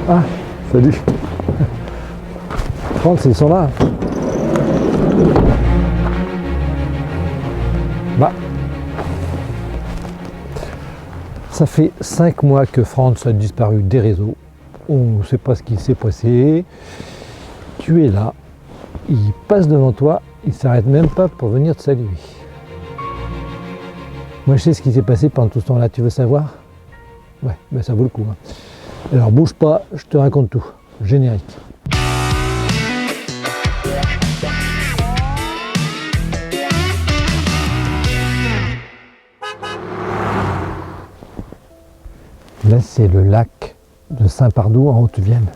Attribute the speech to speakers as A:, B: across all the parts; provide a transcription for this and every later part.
A: Ah, salut. France, ils sont là. Bah, ça fait 5 mois que France a disparu des réseaux. On ne sait pas ce qui s'est passé. Tu es là, il passe devant toi, il ne s'arrête même pas pour venir te saluer. Moi, je sais ce qui s'est passé pendant tout ce temps-là. Tu veux savoir? Ouais, ben ça vaut le coup. Hein. Alors, bouge pas, je te raconte tout. Générique. Là, c'est le lac de Saint-Pardoux en Haute-Vienne.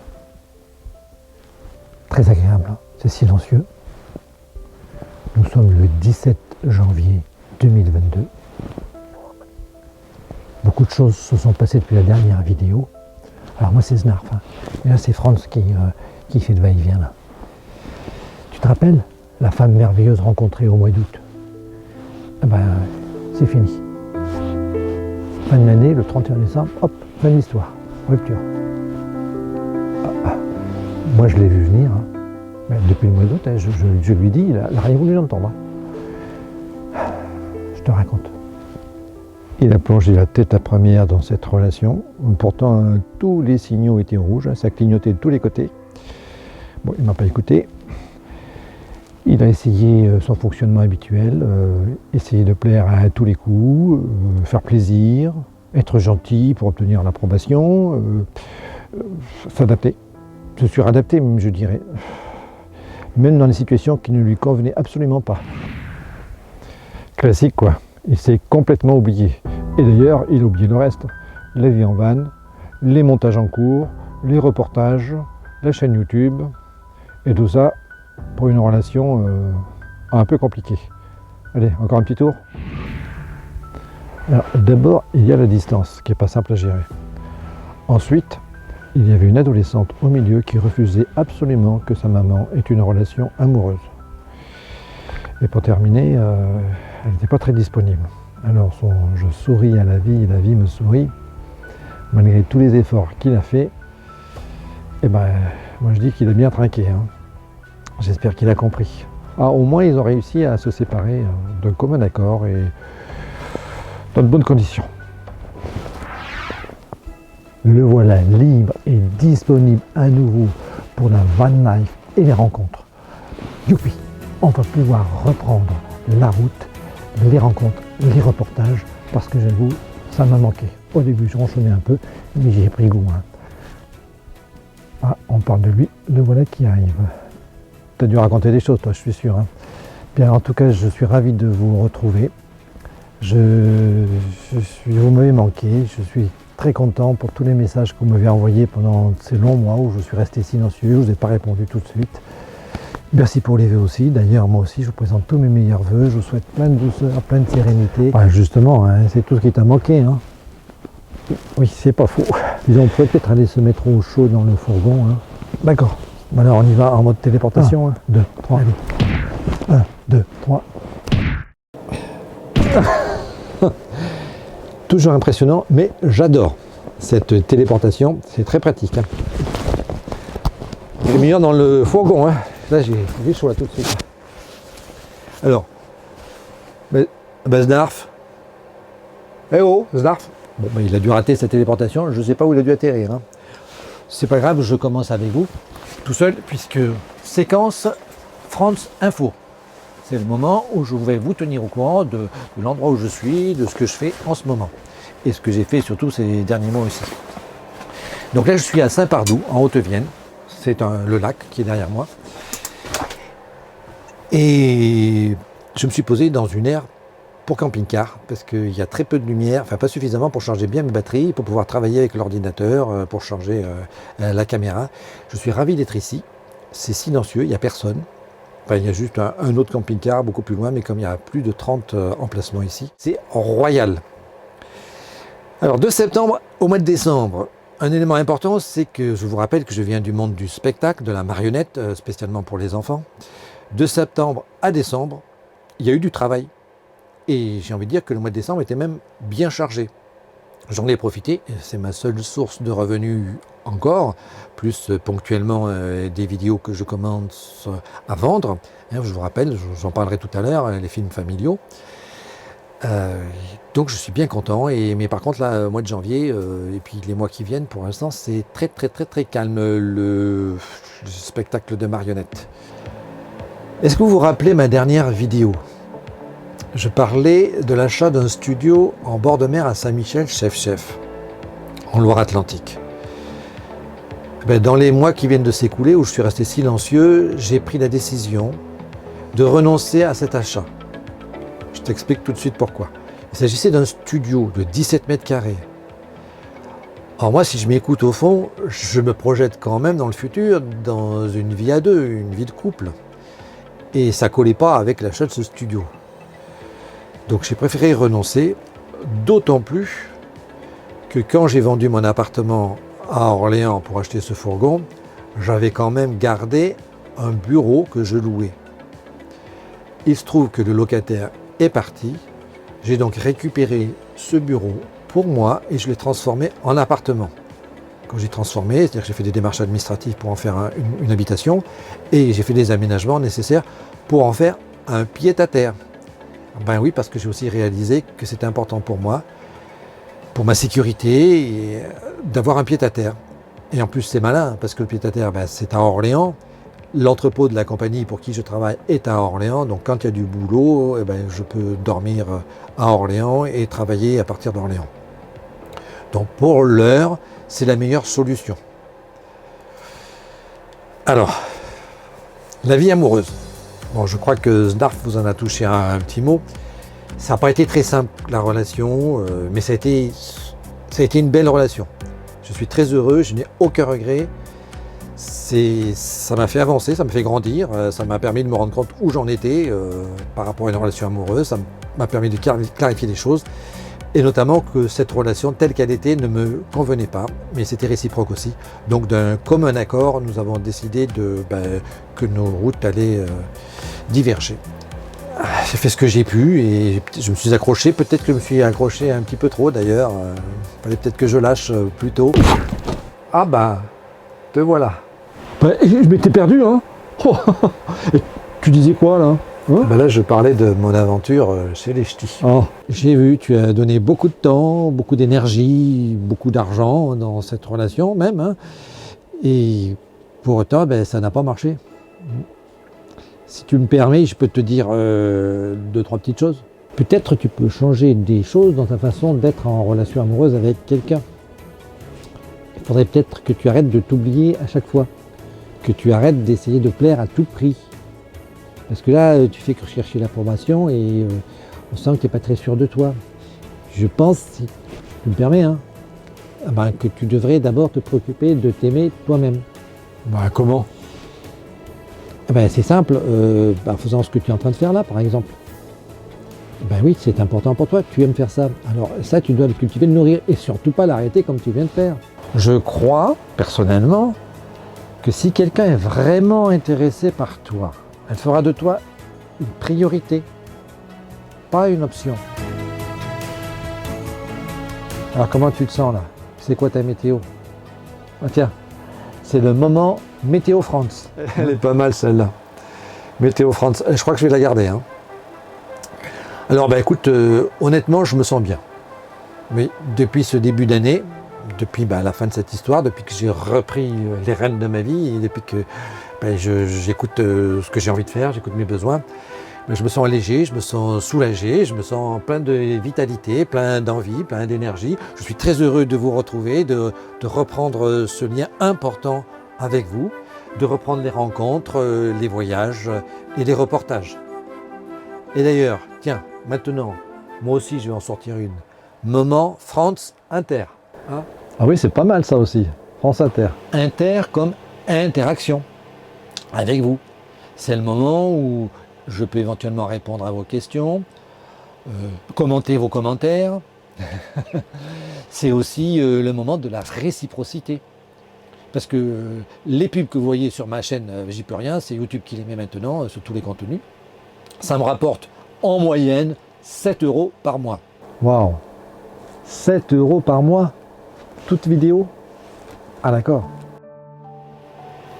A: Très agréable, hein. C'est silencieux. Nous sommes le 17 janvier 2022. Beaucoup de choses se sont passées depuis la dernière vidéo. Alors moi, c'est Znarf. Hein. Et là, c'est France qui fait le va-et-vient là. Tu te rappelles la femme merveilleuse rencontrée au mois d'août? Eh ben, c'est fini. Fin de l'année, le 31 décembre, hop, fin de l'histoire, rupture. Moi, je l'ai vu venir, hein. Depuis le mois d'août, hein, je lui dis, il n'a rien voulu entendre. Je te raconte. Il a plongé la tête à première dans cette relation. Pourtant, tous les signaux étaient rouges, hein, ça clignotait de tous les côtés. Bon, il ne m'a pas écouté. Il a essayé son fonctionnement habituel, essayer de plaire à tous les coups, faire plaisir, être gentil pour obtenir l'approbation, s'adapter, se suradapter même, je dirais, même dans des situations qui ne lui convenaient absolument pas. Classique quoi, il s'est complètement oublié. Et d'ailleurs, il a oublié le reste, la vie en van, les montages en cours, les reportages, la chaîne YouTube, et tout ça pour une relation un peu compliquée. Allez, encore un petit tour. Alors, d'abord, il y a la distance, qui n'est pas simple à gérer. Ensuite, il y avait une adolescente au milieu qui refusait absolument que sa maman ait une relation amoureuse. Et pour terminer, elle n'était pas très disponible. Alors, je souris à la vie et la vie me sourit. Malgré tous les efforts qu'il a fait, eh ben, moi je dis qu'il a bien trinqué. Hein. J'espère qu'il a compris. Ah, au moins, ils ont réussi à se séparer d'un commun accord et dans de bonnes conditions. Le voilà libre et disponible à nouveau pour la van life et les rencontres. Youpi! On va pouvoir reprendre la route, les rencontres, les reportages, parce que j'avoue, ça m'a manqué. Au début, je ronchonnais un peu, mais j'y ai pris goût. Hein. Ah, on parle de lui, le voilà qui arrive. Tu as dû raconter des choses, toi, je suis sûr. Hein. Bien, en tout cas, je suis ravi de vous retrouver. Vous m'avez manqué, je suis très content pour tous les messages que vous m'avez envoyés pendant ces longs mois où je suis resté silencieux, je ne vous ai pas répondu tout de suite. Merci pour les vœux aussi. D'ailleurs, moi aussi, je vous présente tous mes meilleurs vœux. Je vous souhaite plein de douceur, plein de sérénité. Enfin, justement, hein, c'est tout ce qui t'a manqué. Hein. Oui, c'est pas faux. Ils ont peut-être aller se mettre au chaud dans le fourgon. Hein. D'accord. Bon, alors, on y va en mode téléportation. 1, 2, 3. Allez. 1, 2, 3. Toujours impressionnant, mais j'adore cette téléportation. C'est très pratique. Hein. C'est meilleur dans le fourgon. Hein. Là, j'ai chaud là tout de suite. Alors, Znarf. Eh oh, Znarf. Bon, il a dû rater sa téléportation. Je ne sais pas où il a dû atterrir. Hein. C'est pas grave, je commence avec vous, tout seul, puisque séquence France Info. C'est le moment où je vais vous tenir au courant de l'endroit où je suis, de ce que je fais en ce moment. Et ce que j'ai fait surtout ces derniers mois aussi. Donc là, je suis à Saint-Pardoux, en Haute-Vienne. C'est le lac qui est derrière moi. Et je me suis posé dans une aire pour camping-car, parce qu'il y a très peu de lumière, enfin pas suffisamment pour charger bien mes batteries, pour pouvoir travailler avec l'ordinateur, pour charger la caméra. Je suis ravi d'être ici. C'est silencieux, il n'y a personne. Enfin, il y a juste un autre camping-car beaucoup plus loin, mais comme il y a plus de 30 emplacements ici, c'est royal. Alors, de septembre au mois de décembre, un élément important, c'est que je vous rappelle que je viens du monde du spectacle, de la marionnette, spécialement pour les enfants. De septembre à décembre, il y a eu du travail. Et j'ai envie de dire que le mois de décembre était même bien chargé.
B: J'en ai profité, c'est ma seule source de revenus encore, plus ponctuellement des vidéos que je commence à vendre. Je vous rappelle, j'en parlerai tout à l'heure, les films familiaux. Donc je suis bien content, mais par contre là, mois de janvier et puis les mois qui viennent, pour l'instant c'est très calme le spectacle de marionnettes. Est-ce que vous vous rappelez ma dernière vidéo? Je parlais de l'achat d'un studio en bord de mer à Saint-Michel, chef, en Loire-Atlantique. Dans les mois qui viennent de s'écouler, où je suis resté silencieux, j'ai pris la décision de renoncer à cet achat. Je t'explique tout de suite pourquoi. Il s'agissait d'un studio de 17 mètres carrés. Alors moi, si je m'écoute au fond, je me projette quand même dans le futur, dans une vie à deux, une vie de couple. Et ça ne collait pas avec l'achat de ce studio. Donc j'ai préféré renoncer, d'autant plus que quand j'ai vendu mon appartement à Orléans pour acheter ce fourgon, j'avais quand même gardé un bureau que je louais. Il se trouve que le locataire est parti, j'ai donc récupéré ce bureau pour moi et je l'ai transformé en appartement. Quand j'ai transformé, c'est-à-dire que j'ai fait des démarches administratives pour en faire une habitation et j'ai fait des aménagements nécessaires pour en faire un pied-à-terre. Ben oui, parce que j'ai aussi réalisé que c'était important pour moi, pour ma sécurité, d'avoir un pied-à-terre. Et en plus, c'est malin, parce que le pied-à-terre, c'est à Orléans. L'entrepôt de la compagnie pour qui je travaille est à Orléans. Donc quand il y a du boulot, je peux dormir à Orléans et travailler à partir d'Orléans. Donc pour l'heure, c'est la meilleure solution. Alors, la vie amoureuse. Bon, je crois que Snarf vous en a touché un petit mot. Ça n'a pas été très simple, la relation, mais ça a été une belle relation. Je suis très heureux, je n'ai aucun regret. Ça m'a fait avancer, ça m'a fait grandir, ça m'a permis de me rendre compte où j'en étais par rapport à une relation amoureuse. Ça m'a permis de clarifier des choses. Et notamment que cette relation telle qu'elle était ne me convenait pas, mais c'était réciproque aussi. Donc d'un commun accord, nous avons décidé que nos routes allaient diverger. J'ai fait ce que j'ai pu et je me suis accroché, peut-être que je me suis accroché un petit peu trop d'ailleurs. Il fallait peut-être que je lâche plus tôt. Ah te voilà.
A: Je m'étais perdu, hein. Et tu disais quoi là?
B: Là, je parlais de mon aventure chez les ch'tis.
A: Oh.
B: J'ai vu, tu as donné beaucoup de temps, beaucoup d'énergie, beaucoup d'argent dans cette relation même. Hein, et pour autant, ça n'a pas marché. Si tu me permets, je peux te dire 2-3 petites choses. Peut-être tu peux changer des choses dans ta façon d'être en relation amoureuse avec quelqu'un. Il faudrait peut-être que tu arrêtes de t'oublier à chaque fois. Que tu arrêtes d'essayer de plaire à tout prix. Parce que là, tu fais que chercher l'approbation et on sent que tu n'es pas très sûr de toi. Je pense, si tu me permets, que tu devrais d'abord te préoccuper de t'aimer toi-même.
A: Comment?
B: C'est simple, en faisant ce que tu es en train de faire là, par exemple. Oui, c'est important pour toi, tu aimes faire ça. Alors ça, tu dois le cultiver, le nourrir et surtout pas l'arrêter comme tu viens de faire. Je crois, personnellement, que si quelqu'un est vraiment intéressé par toi, elle fera de toi une priorité, pas une option. Alors comment tu te sens là? C'est quoi ta météo? Tiens, c'est le moment Météo France. Elle est pas mal celle-là. Météo France, je crois que je vais la garder. Hein. Alors écoute, honnêtement, je me sens bien. Mais depuis ce début d'année, depuis la fin de cette histoire, depuis que j'ai repris les rênes de ma vie, et depuis que j'écoute ce que j'ai envie de faire, j'écoute mes besoins, je me sens allégé, je me sens soulagé, je me sens plein de vitalité, plein d'envie, plein d'énergie. Je suis très heureux de vous retrouver, de reprendre ce lien important avec vous, de reprendre les rencontres, les voyages et les reportages. Et d'ailleurs, tiens, maintenant, moi aussi je vais en sortir une. Moment France Inter. Hein?
A: Ah oui, c'est pas mal ça aussi, France Inter.
B: Inter comme interaction avec vous. C'est le moment où je peux éventuellement répondre à vos questions, commenter vos commentaires. C'est aussi le moment de la réciprocité. Parce que les pubs que vous voyez sur ma chaîne, j'y peux rien, c'est YouTube qui les met maintenant sur tous les contenus. Ça me rapporte en moyenne 7 € par mois.
A: Waouh, 7 € par mois, toute vidéo. Ah d'accord.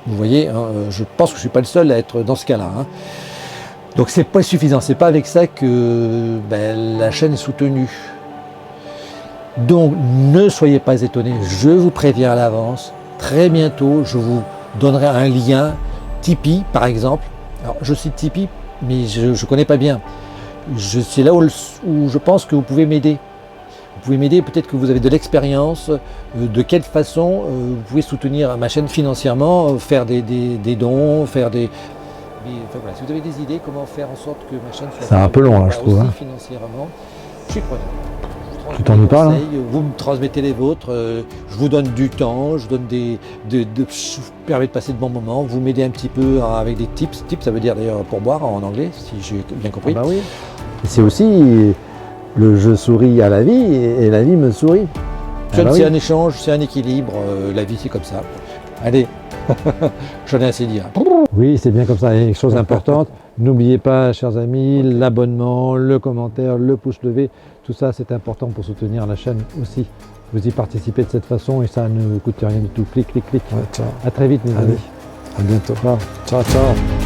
B: Vous voyez, hein, je pense que je ne suis pas le seul à être dans ce cas-là. Hein. Donc c'est pas suffisant, c'est pas avec ça que la chaîne est soutenue. Donc ne soyez pas étonnés, je vous préviens à l'avance, très bientôt je vous donnerai un lien Tipeee par exemple. Alors je cite Tipeee, mais je ne connais pas bien. C'est là où je pense que vous pouvez m'aider. Vous pouvez m'aider, peut-être que vous avez de l'expérience, de quelle façon vous pouvez soutenir ma chaîne financièrement, faire des dons, faire des... Enfin, voilà, si vous avez des idées, comment faire en sorte que ma chaîne soit...
A: C'est un peu long là je trouve. Hein.
B: Financièrement, je suis preneur.
A: Tu t'en nous parles hein.
B: Vous me transmettez les vôtres, je vous donne du temps, je donne je vous permets de passer de bons moments, vous m'aidez un petit peu avec des tips. Tips ça veut dire d'ailleurs pour boire en anglais, si j'ai bien compris.
A: Ah bah oui. C'est aussi le je souris à la vie et la vie me sourit.
B: C'est un échange, c'est un équilibre, la vie c'est comme ça. Allez, j'en ai assez dit. Hein.
A: Oui, c'est bien comme ça, il y a une chose importante. N'oubliez pas, chers amis, l'abonnement, le commentaire, le pouce levé, tout ça c'est important pour soutenir la chaîne aussi. Vous y participez de cette façon et ça ne vous coûte rien du tout. Clic, clic, clic.
B: Ouais, ciao.
A: À très vite, mes amis.
B: À bientôt.
A: Ciao, ciao.